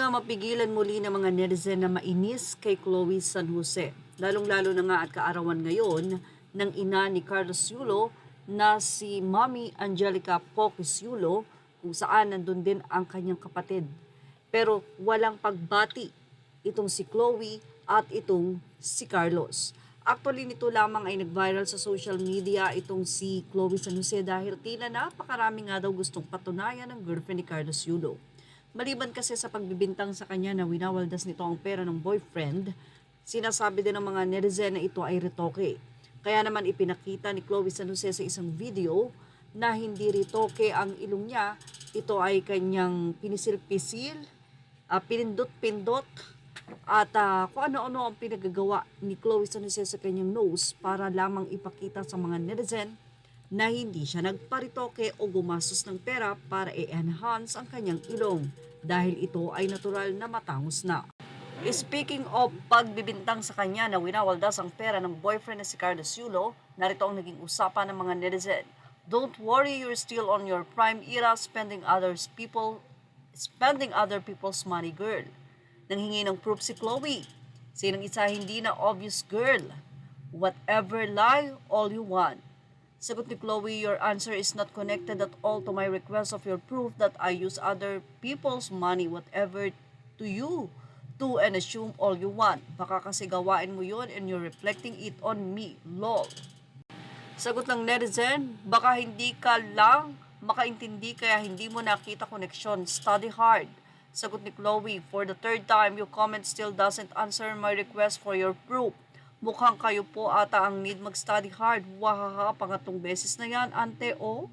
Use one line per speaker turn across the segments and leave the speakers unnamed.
nga mapigilan muli ng mga netizen na mainis kay Chloe San Jose. Lalong-lalo na nga at kaarawan ngayon ng ina ni Carlos Yulo na si Mommy Angelica Pocus Yulo kung saan nandun din ang kanyang kapatid. Pero walang pagbati itong si Chloe at itong si Carlos. Actually, nito lamang ay nag-viral sa social media itong si Chloe San Jose dahil tila napakarami nga daw gustong patunayan ng girlfriend ni Carlos Yulo. Maliban kasi sa pagbibintang sa kanya na winawaldas nito ang pera ng boyfriend, sinasabi din ng mga netizen na ito ay retoke. Kaya naman ipinakita ni Chloe San Jose sa isang video na hindi retoke ang ilong niya, ito ay kanyang pinisil-pisil, pinindot-pindot, at kung ano-ano ang pinagagawa ni Chloe San Jose sa kanyang nose para lamang ipakita sa mga netizen na hindi siya nagparitoke o gumastos ng pera para i-enhance ang kanyang ilong dahil ito ay natural na matangos na. Speaking of pagbibintang sa kanya na winawaldas ang pera ng boyfriend na si Carlos Yulo, narito ang naging usapan ng mga netizen. Don't worry, you're still on your prime era spending other people's money, girl. Nanghingi ng proof si Chloe. Sinang isa hindi na obvious, girl. Whatever lie, all you want. Sagot ni Chloe, your answer is not connected at all to my request of your proof that I use other people's money, whatever to you, to and assume all you want. Baka kasi gawain mo yun and you're reflecting it on me, lol. Sagot ng netizen, baka hindi ka lang makaintindi kaya hindi mo nakita connection, study hard. Sagot ni Chloe, for the third time, your comment still doesn't answer my request for your proof. Mukhang kayo po ata ang need mag-study hard. Wahaha, pangatong beses na yan, ante, oh.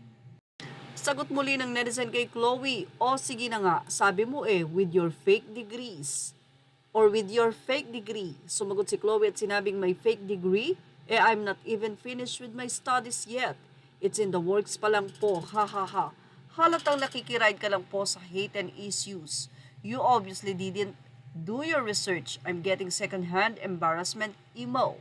Sagot muli ng netizen kay Chloe, sige na nga, sabi mo with your fake degrees. Or with your fake degree. Sumagot si Chloe at sinabing may fake degree? I'm not even finished with my studies yet. It's in the works pa lang po, hahaha. Halatang nakikiride ka lang po sa hate and issues. You obviously didn't do your research. I'm getting second-hand embarrassment emo.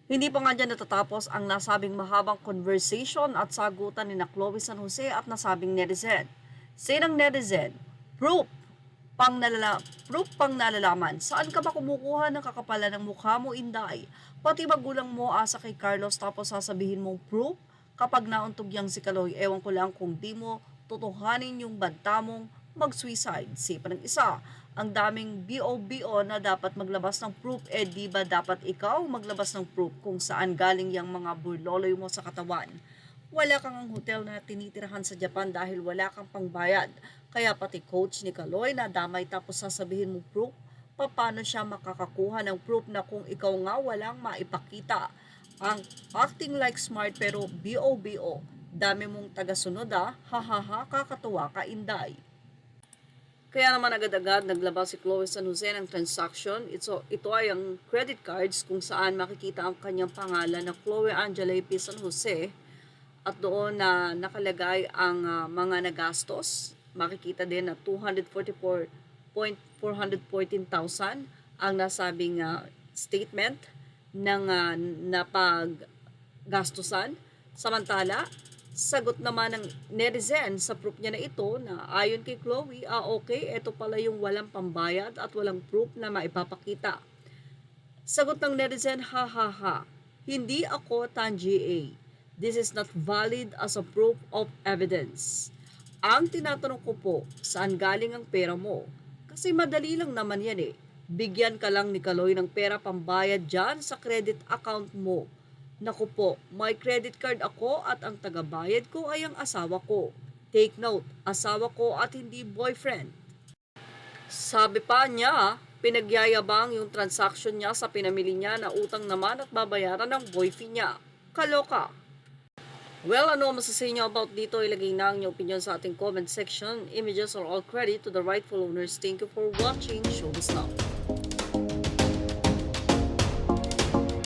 Hindi pa nga dyan natatapos ang nasabing mahabang conversation at sagutan ni na Chloe San Jose at nasabing netizen. Sinang netizen, proof pang nalalaman. Saan ka ba kumukuha ng kakapalan ng mukha mo, Inday? Pati magulang mo asa kay Carlos tapos sasabihin mong proof? Kapag nauntog yang si Chloe, ewan ko lang kung di mo tutuhanin yung banta mong mag-suicide. Sipa ng isa, ang daming BO na dapat maglabas ng proof, di ba dapat ikaw maglabas ng proof kung saan galing yung mga burloloy mo sa katawan? Wala kang ang hotel na tinitirahan sa Japan dahil wala kang pangbayad. Kaya pati coach ni Kaloy na damay tapos sasabihin mo proof, paano siya makakakuha ng proof na kung ikaw nga walang maipakita? Ang acting like smart pero BO. Dami mong tagasunod hahaha, kakatuwa ka, Inday. Kaya naman agad-agad naglabas si Chloe San Jose ng transaction. Ito ay ang credit cards kung saan makikita ang kanyang pangalan na Chloe Angela P. San Jose at doon na nakalagay ang mga nagastos. Makikita din na 244,414,000 ang nasabing statement ng napaggastusan. Samantala, sagot naman ng netizen sa proof niya na ito na ayon kay Chloe, okay, ito pala yung walang pambayad at walang proof na maipapakita. Sagot ng netizen, hahaha, hindi ako Tanji. This is not valid as a proof of evidence. Ang tinatanong ko po, saan galing ang pera mo? Kasi madali lang naman yan Bigyan ka lang ni Kaloy ng pera pambayad dyan sa credit account mo. Naku po, may credit card ako at ang tagabayad ko ay ang asawa ko. Take note, asawa ko at hindi boyfriend. Sabi pa niya, pinagyayabang yung transaction niya sa pinamili niya na utang naman at babayaran ng boyfriend niya. Kaloka. Well, ano masasabi niyo about dito? Ilagay na ang inyong opinion sa ating comment section. Images are all credit to the rightful owners. Thank you for watching. Show us now.